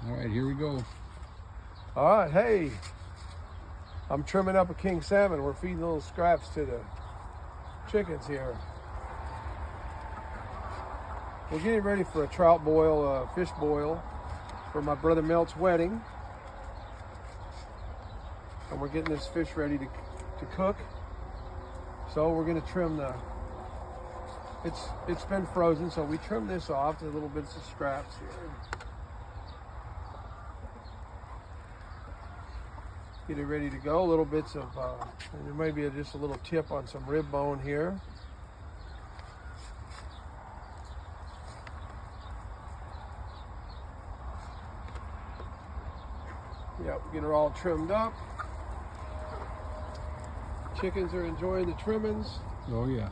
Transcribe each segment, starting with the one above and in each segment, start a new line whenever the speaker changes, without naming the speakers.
All right, here we go.
All right, hey, I'm trimming up a king salmon. We're feeding little scraps to the chickens here. We're getting ready for a trout boil, fish boil for my brother Melt's wedding. And we're getting this fish ready to cook. So we're gonna trim it's been frozen, so we trim this off to little bits of scraps here. Get it ready to go. Little bits of, and there may be just a little tip on some rib bone here. Yep, get her all trimmed up. Chickens are enjoying the trimmings.
Oh yeah.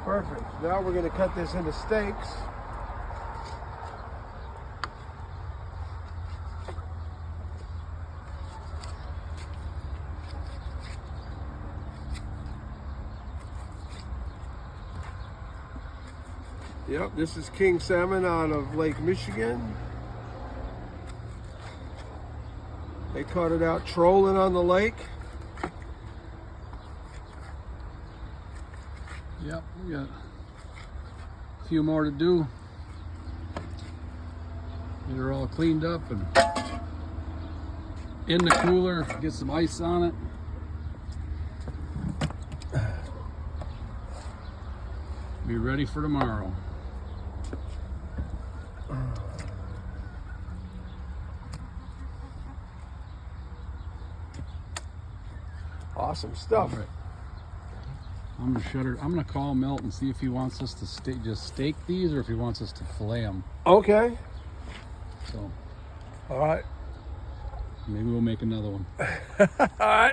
Perfect. Now we're going to cut this into steaks. Yep, this is king salmon out of Lake Michigan. They caught it out trolling on the lake.
Yep, we got a few more to do. Get her all cleaned up and in the cooler, get some ice on it. Be ready for tomorrow.
Awesome stuff.
All right. I'm gonna shut her. I'm gonna call Melt and see if he wants us to just steak these or if he wants us to fillet them.
Okay.
So,
all right.
Maybe we'll make another one.
All right.